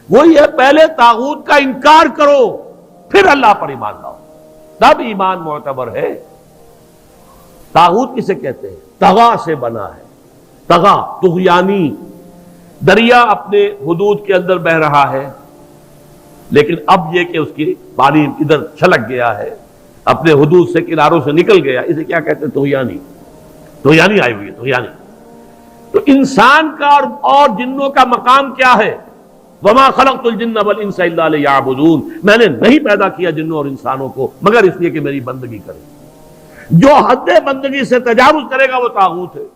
وہی ہے، پہلے طاغوت کا انکار کرو پھر اللہ پر ایمان لاؤ، تب ایمان معتبر ہے۔ طاغوت کسے کہتے ہیں؟ طغا سے بنا ہے، طغا طغیانی، دریا اپنے حدود کے اندر بہ رہا ہے، لیکن اب یہ کہ اس کی پانی ادھر چھلک گیا ہے، اپنے حدود سے کناروں سے نکل گیا، اسے کیا کہتے ہیں؟ طغیانی، طغیانی آئی ہوئی ہے، طغیانی۔ تو انسان کا اور جنوں کا مقام کیا ہے؟ وما خلقت الجن والانس الا لیعبدون، میں نے نہیں پیدا کیا جنوں اور انسانوں کو مگر اس لیے کہ میری بندگی کریں۔ جو حد بندگی سے تجاوز کرے گا وہ طاغوت ہے۔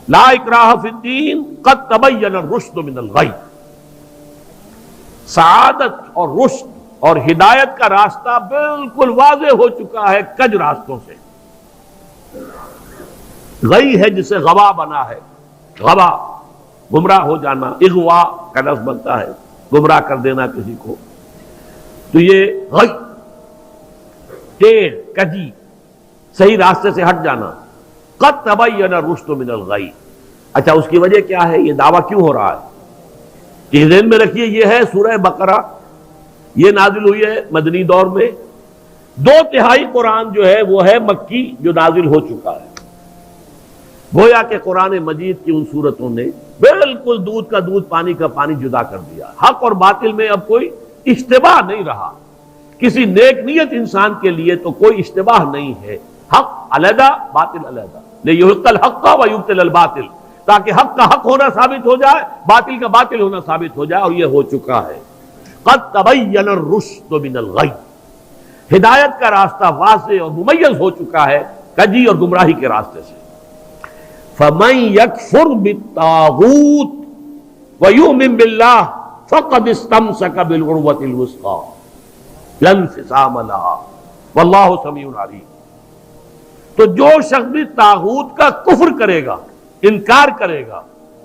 لا اکراہ فی الدین قد تبین الرشد من الغی، سعادت اور رشد اور ہدایت کا راستہ بالکل واضح ہو چکا ہے کج راستوں سے۔ غی ہے جسے غوا بنا ہے، غوا گمراہ ہو جانا، اغوا کا لفظ بنتا ہے گمراہ کر دینا کسی کو، تو یہ غی ٹیڑھ کجی صحیح راستے سے ہٹ جانا۔ قد تبین الرشد من الغی، اچھا اس کی وجہ کیا ہے؟ یہ دعویٰ کیوں ہو رہا ہے کہ ذہن میں رکھیے، یہ ہے سورہ بقرہ، یہ نازل ہوئی ہے مدنی دور میں، 2/3 قرآن جو ہے وہ ہے مکی جو نازل ہو چکا ہے۔ گویا کہ قرآن مجید کی ان صورتوں نے بالکل دودھ کا دودھ پانی کا پانی جدا کر دیا، حق اور باطل میں اب کوئی اشتباہ نہیں رہا، کسی نیک نیت انسان کے لیے تو کوئی اشتباہ نہیں ہے، حق علیحدہ باطل علیحدہ، لیحق الحق ویبطل الباطل، تاکہ حق کا حق ہونا ثابت ہو جائے، باطل کا باطل ہونا ثابت ہو جائے، اور یہ ہو چکا ہے۔ قد تبین الرشد من الغی، ہدایت کا راستہ واضح اور ممیز ہو چکا ہے کجی اور گمراہی کے راستے سے۔ فَمَن يَكْفُرْ بِالطَّاغُوتِ وَيُؤْمِن بِاللَّهِ فَقَدِ اسْتَمْسَكَ بِالْعُرْوَةِ الْوُثْقَىٰ لَا انفصام لَهَا وَاللَّهُ سَمِيعٌ عَلِيمٌ۔ تو جو شخص بھی طاغوت کا کفر کرے گا، انکار کرے گا،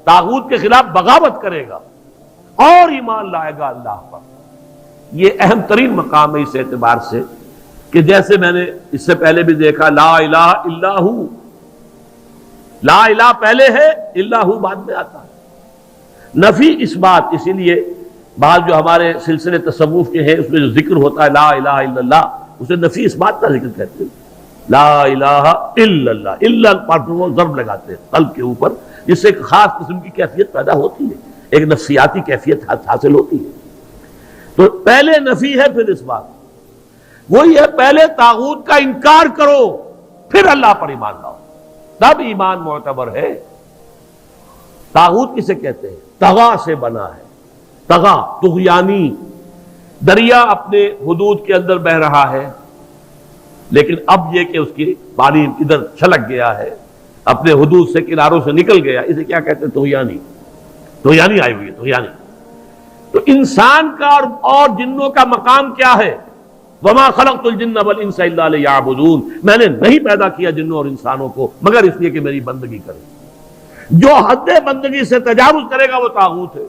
طاغوت کے خلاف بغاوت کرے گا اور ایمان لائے گا اللہ پر، یہ اہم ترین مقام ہے اس اعتبار سے کہ جیسے میں نے اس سے پہلے بھی دیکھا، لا الہ الا ہو، لا الہ پہلے ہے، الا ہو بعد میں آتا ہے، نفی اس بات، اسی لیے بعض جو ہمارے سلسلے تصوف کے ہیں اس میں جو ذکر ہوتا ہے لا الہ الا اللہ، اسے نفی اس بات کا ذکر کہتے ہیں، لا الہ الا اللہ، الا پر وہ ضرب لگاتے ہیں قلب کے اوپر، جس سے ایک خاص قسم کی کیفیت پیدا ہوتی ہے، ایک نفسیاتی کیفیت حاصل ہوتی ہے۔ تو پہلے نفی ہے پھر اس بات، وہی ہے پہلے طاغوت کا انکار کرو پھر اللہ پر ایمان لاؤ، تب ایمان معتبر ہے۔ طاغوت کسے کہتے ہیں؟ طغا سے بنا ہے، طغا طغیانی، دریا اپنے حدود کے اندر بہ رہا ہے، لیکن اب یہ کہ اس کی پانی ادھر چھلک گیا ہے، اپنے حدود سے کناروں سے نکل گیا، اسے کیا کہتے ہیں؟ طغیانی، طغیانی آئی ہوئی ہے، طغیانی۔ تو انسان کا اور جنوں کا مقام کیا ہے؟ وما خلقت الجن والانس الا لیعبدون، میں نے نہیں پیدا کیا جنوں اور انسانوں کو مگر اس لیے کہ میری بندگی کریں۔ جو حد بندگی سے تجاوز کرے گا وہ طاغوت ہے،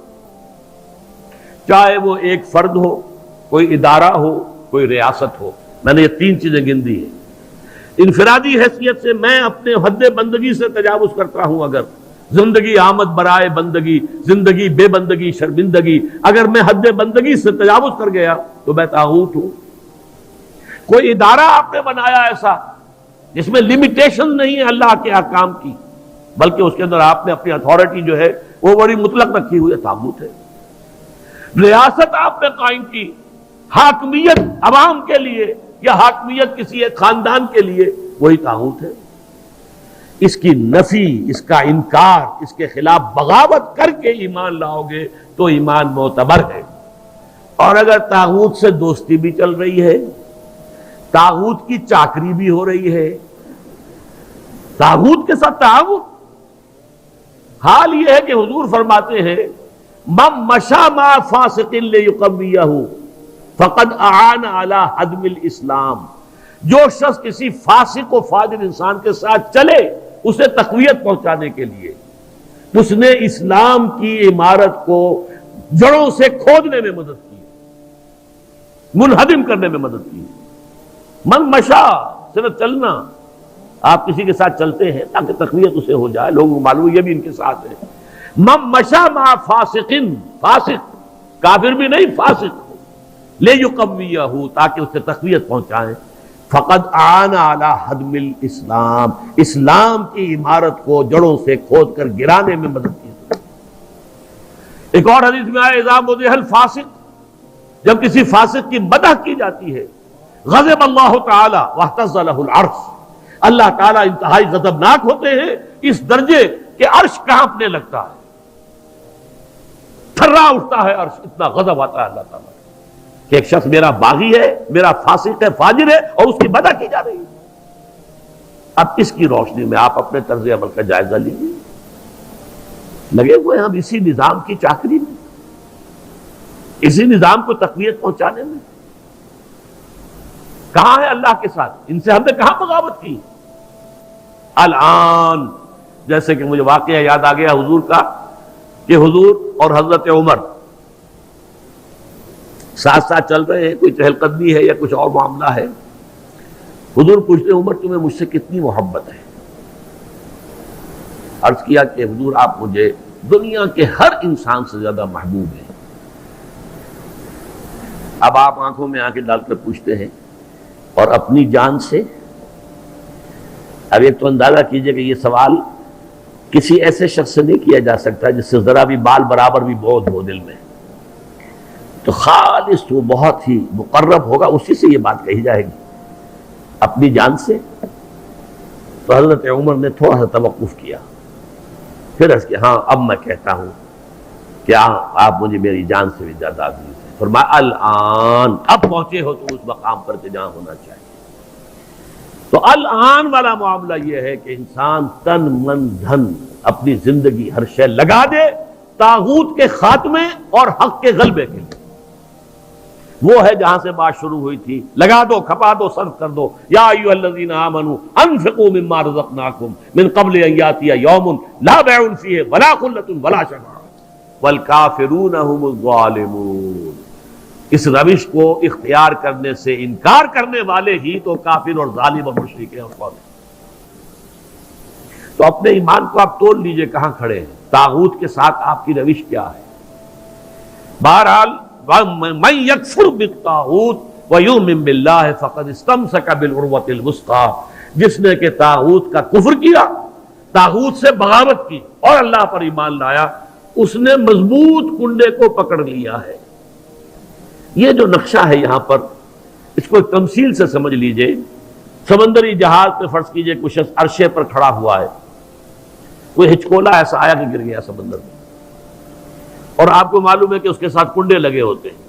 چاہے وہ ایک فرد ہو، کوئی ادارہ ہو، کوئی ریاست ہو۔ میں نے یہ 3 چیزیں گن دی ہیں۔ انفرادی حیثیت سے میں اپنے حد بندگی سے تجاوز کرتا ہوں، اگر زندگی آمد برائے بندگی، زندگی بے بندگی شرمندگی، اگر میں حد بندگی سے تجاوز کر گیا تو میں طاغوت ہوں۔ کوئی ادارہ آپ نے بنایا ایسا جس میں لمیٹیشن نہیں ہے اللہ کے احکام کی، بلکہ اس کے اندر آپ نے اپنی اتھارٹی جو ہے وہ بڑی مطلق رکھی ہوئی ہے، طاغوت ہے۔ ریاست آپ نے قائم کی، حاکمیت عوام کے لیے یا حاکمیت کسی ایک خاندان کے لیے، وہی طاغوت ہے۔ اس کی نفی، اس کا انکار، اس کے خلاف بغاوت کر کے ایمان لاؤ گے تو ایمان معتبر ہے۔ اور اگر طاغوت سے دوستی بھی چل رہی ہے، طاغوت کی چاکری بھی ہو رہی ہے، طاغوت کے ساتھ تعاون، حال یہ ہے کہ حضور فرماتے ہیں من مشى مع فاسق ليقويه فقد اعان على هدم الاسلام، جو شخص کسی فاسق و فاجر انسان کے ساتھ چلے اسے تقویت پہنچانے کے لیے، اس نے اسلام کی عمارت کو جڑوں سے کھودنے میں مدد کی، منہدم کرنے میں مدد کی۔ من مشا صرف چلنا، آپ کسی کے ساتھ چلتے ہیں تاکہ تقویت اسے ہو جائے، لوگوں کو معلوم یہ بھی ان کے ساتھ ہے۔ من مشا مع فاسقن، فاسق کافر بھی نہیں، فاسق ہو، لیقویہ، تاکہ اسے تقویت پہنچائیں، فقد اعان علی ہدم الاسلام، اسلام کی عمارت کو جڑوں سے کھود کر گرانے میں مدد کی۔ ایک اور حدیث میں آیا اذا مدح الفاسق، جب کسی فاسق کی مدح کی جاتی ہے، غضب اللہ تعالی واہتز لہ العرش، اللہ تعالیٰ انتہائی غضبناک ہوتے ہیں اس درجے کہ عرش کانپنے لگتا ہے، تھرا اٹھتا ہے عرش، اتنا غضب آتا ہے اللہ تعالیٰ کہ ایک شخص میرا باغی ہے، میرا فاسق ہے، فاجر ہے، اور اس کی مدح کی جا رہی ہے۔ اب اس کی روشنی میں آپ اپنے طرز عمل کا جائزہ لیجیے، لگے ہوئے ہم اسی نظام کی چاکری میں، اسی نظام کو تقویت پہنچانے میں۔ کہاں ہے اللہ کے ساتھ؟ ان سے ہم نے کہاں بغاوت کی؟ الآن جیسے کہ مجھے واقعہ یاد آ گیا حضور کا، کہ حضور اور حضرت عمر ساتھ ساتھ چل رہے ہیں، کوئی چہل قدمی ہے یا کچھ اور معاملہ ہے، حضور پوچھتے عمر تمہیں مجھ سے کتنی محبت ہے؟ عرض کیا کہ حضور آپ مجھے دنیا کے ہر انسان سے زیادہ محبوب ہیں۔ اب آپ آنکھوں میں آنکھیں ڈال کر پوچھتے ہیں اور اپنی جان سے؟ اب ایک تو اندازہ کیجئے کہ یہ سوال کسی ایسے شخص سے نہیں کیا جا سکتا جس سے ذرا بھی بال برابر بھی بودھ ہو دل میں، تو خالص وہ بہت ہی مقرب ہوگا، اسی سے یہ بات کہی جائے گی۔ اپنی جان سے؟ تو حضرت عمر نے تھوڑا سا توقف کیا، پھر عرض کیا ہاں اب میں کہتا ہوں کہ آپ مجھے میری جان سے بھی زیادہ عزیز ہیں۔ فرمایا الآن، اب پہنچے ہو تو اس مقام پر کہ جہاں ہونا چاہیے۔ تو الآن والا معاملہ یہ ہے کہ انسان تن من دھن اپنی زندگی ہر شے لگا دے طاغوت کے خاتمے اور حق کے غلبے کے لیے۔ وہ ہے جہاں سے بات شروع ہوئی تھی، لگا دو، کھپا دو، صرف کر دو۔ یا ایھا الذین آمنوا انفقوا مما رزقناکم من قبل ان یاتی یوم لا بیع فیہ ولا خلۃ ولا شفاعۃ والکافرون هم الظالمون۔ اس روش کو اختیار کرنے سے انکار کرنے والے ہی تو کافر اور ظالم اور مشرک ہیں اور کون ہیں۔ تو اپنے ایمان کو آپ تول لیجئے کہاں کھڑے ہیں، طاغوت کے ساتھ آپ کی روش کیا ہے۔ بہرحال من یکفر بالطاغوت ویؤمن باللہ فقد استمسک بالعروۃ الوثقی، جس نے کہ طاغوت کا کفر کیا، طاغوت سے بغاوت کی اور اللہ پر ایمان لایا، اس نے مضبوط کنڈے کو پکڑ لیا ہے۔ یہ جو نقشہ ہے یہاں پر، اس کو ایک تمثیل سے سمجھ لیجئے۔ سمندری جہاز پہ فرض کیجئے کچھ شخص عرشے پر کھڑا ہوا ہے، کوئی ہچکولا ایسا آیا کہ گر گیا سمندر میں، اور آپ کو معلوم ہے کہ اس کے ساتھ کنڈے لگے ہوتے ہیں۔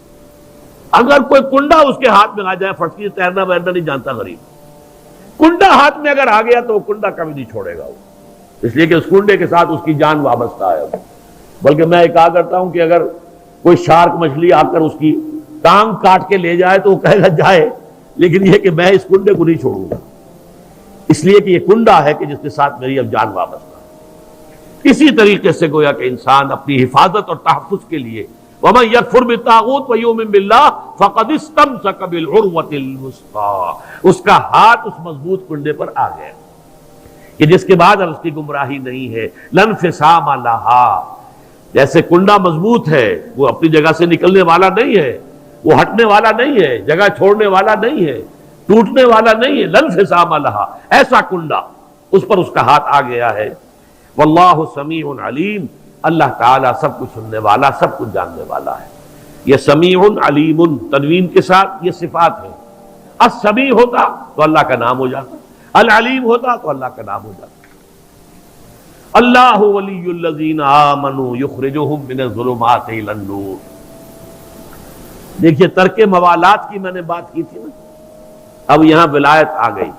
اگر کوئی کنڈا اس کے ہاتھ میں آ جائے، فرض کیجئے تیرنا ویرنا نہیں جانتا غریب، کنڈا ہاتھ میں اگر آ گیا تو وہ کنڈا کبھی نہیں چھوڑے گا وہ، اس لیے کہ اس کنڈے کے ساتھ اس کی جان وابستہ ہے۔ بلکہ میں کہا کرتا ہوں کہ اگر کوئی شارک مچھلی آ کر اس کی ٹانگ کاٹ کے لے جائے تو وہ کہے گا جائے، لیکن یہ کہ میں اس کنڈے کو نہیں چھوڑوں گا، اس لیے کہ یہ کنڈا ہے کہ جس کے ساتھ میری اب جان وابستہ ہے۔ اسی طریقے سے گویا کہ انسان اپنی حفاظت اور تحفظ کے لیے وَمَن يَكْفُرْ بِالطَّاغُوتِ وَيُؤْمِن بِاللَّهِ فَقَدِ اسْتَمْسَكَ بِالْعُرْوَةِ الْوُثْقَىٰ، اس کا ہاتھ اس مضبوط کنڈے پر آ گیا کہ جس کے بعد اب اس کی گمراہی نہیں ہے۔ لَا انفصام لَهَا، جیسے کنڈا مضبوط ہے، وہ اپنی جگہ سے نکلنے والا نہیں ہے، وہ ہٹنے والا نہیں ہے، جگہ چھوڑنے والا نہیں ہے، ٹوٹنے والا نہیں ہے۔ لَا انفصام لَهَا، ایسا کنڈا اس پر اس کا ہاتھ آ گیا ہے۔ واللہ سمیع علیم، اللہ تعالیٰ سب کچھ سننے والا، سب کچھ جاننے والا ہے۔ یہ سمیع علیم تنوین کے ساتھ یہ صفات ہے۔ السمیع ہوتا تو اللہ کا نام ہو جاتا، العلیم ہوتا تو اللہ کا نام ہو جاتا۔ اللہ ولی الذین آمنوا یخرجہم من الظلمات الی النور۔ دیکھیے ترک موالات کی میں نے بات کی تھی نا، اب یہاں ولایت آ گئی۔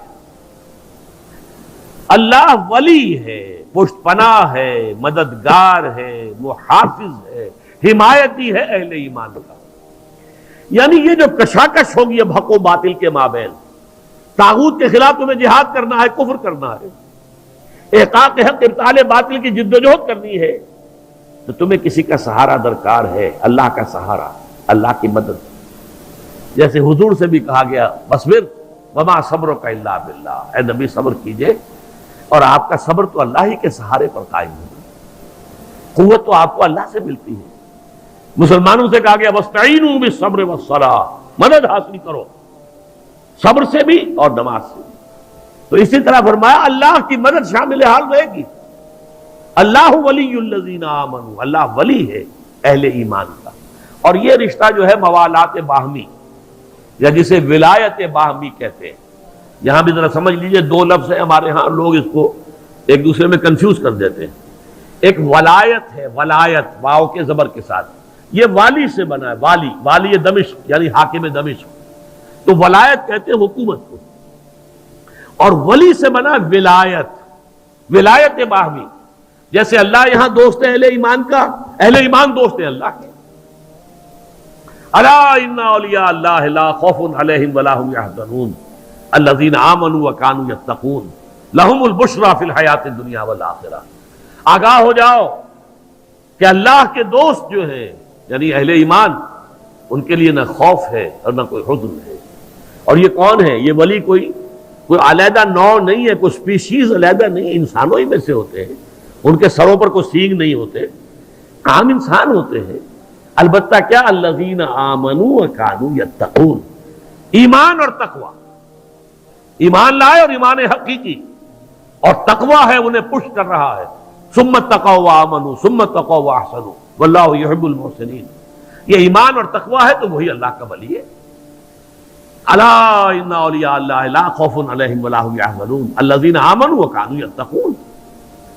اللہ ولی ہے، پشت پناہ ہے، مددگار ہے، محافظ ہے، حمایتی ہے اہل ایمان کا۔ یعنی یہ جو کشاکش ہوگی اب حق و باطل کے مابین، طاغوت کے خلاف تمہیں جہاد کرنا ہے، کفر کرنا ہے، احقاق حق ابطال باطل کی جدوجہد کرنی ہے، تو تمہیں کسی کا سہارا درکار ہے، اللہ کا سہارا، اللہ کی مدد۔ جیسے حضور سے بھی کہا گیا وَاصْبِرْ وَمَا صَبْرُكَ إِلَّا بِاللَّهِ، اے نبی صبر کیجئے اور آپ کا صبر تو اللہ ہی کے سہارے پر قائم ہے۔ قوت تو آپ کو اللہ سے ملتی ہے. مسلمانوں سے کہا گیا وَاسْتَعِينُوا بِالصَّبْرِ وَالصَّلَاةِ، مدد حاصل کرو صبر سے بھی اور نماز سے بھی. تو اسی طرح فرمایا اللہ کی مدد شامل حال رہے گی. اللہ ولی الذین آمنوا، اللہ ولی ہے اہل ایمان کا. اور یہ رشتہ جو ہے موالات باہمی یا جسے ولایت باہمی کہتے ہیں. یہاں بھی ذرا سمجھ لیجئے، دو لفظ ہیں ہمارے ہاں، لوگ اس کو ایک دوسرے میں کنفیوز کر دیتے ہیں. ایک ولایت ہے، ولایت واو کے زبر کے ساتھ، یہ والی سے بنا ہے، والی، والی دمشق یعنی حاکم دمشق. تو ولایت کہتے ہیں حکومت کو. اور ولی سے بنا ولایت، ولایت باہمی. جیسے اللہ یہاں دوست ہے اہل ایمان کا، اہل ایمان دوست ہیں اللہ کے. الا ان اولیاء اللہ لا خوف علیہم ولا هم يحزنون الذین آمنوا وكانوا يتقون لهم البشرى فی الحیات الدنیا والآخرہ. آگاہ ہو جاؤ کہ اللہ کے دوست جو ہیں یعنی اہل ایمان، ان کے لیے نہ خوف ہے اور نہ کوئی حزن ہے. اور یہ کون ہے؟ یہ ولی کوئی علیحدہ نوع نہیں ہے، کوئی سپیشیز علیحدہ نہیں، انسانوں ہی میں سے ہوتے ہیں. ان کے سروں پر کوئی سینگ نہیں ہوتے، عام انسان ہوتے ہیں. البتہ کیا؟ الذین آمنوا وکانوا یتقون، ایمان اور تقوی، ایمان لائے اور ایمان حقیقی، اور تقوی ہے انہیں پش کر رہا ہے. ثم اتقوا وآمنوا ثم اتقوا واحسنوا واللہ یحب المحسنین. یہ ایمان اور تقوی ہے تو وہی اللہ کا ولی ہے. الا ان اولیاء اللہ لا خوف علیہم ولا هم يحزنون الذین آمنوا وكانوا يتقون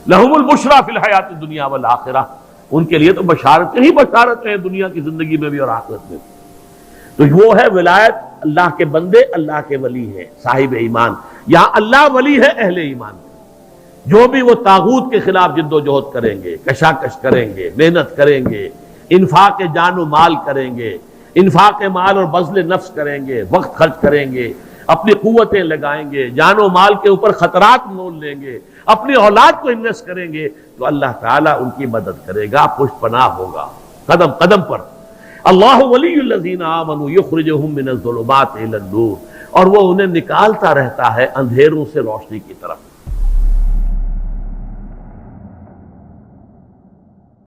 لهم البشرى فی الحیات الدنیا والآخرہ. ان کے لیے تو بشارتیں ہی بشارتیں ہیں دنیا کی زندگی میں بھی اور آخرت میں بھی. تو وہ ہے ولایت، اللہ کے بندے اللہ کے ولی ہے صاحب ایمان. یہاں اللہ ولی ہے اہل ایمان. جو بھی وہ طاغوت کے خلاف جد و جہد کریں گے، کشاکش کریں گے، محنت کریں گے، انفاق جان و مال کریں گے، انفاق مال اور بذل نفس کریں گے، وقت خرچ کریں گے، اپنی قوتیں لگائیں گے، جان و مال کے اوپر خطرات مول لیں گے، اپنی اولاد کو انویسٹ کریں گے، تو اللہ تعالیٰ ان کی مدد کرے گا، پشت پناہ ہوگا قدم قدم پر. اللہ ولی الذین آمنوا یخرجہم من الظلمات الی النور، اور وہ انہیں نکالتا رہتا ہے اندھیروں سے روشنی کی طرف.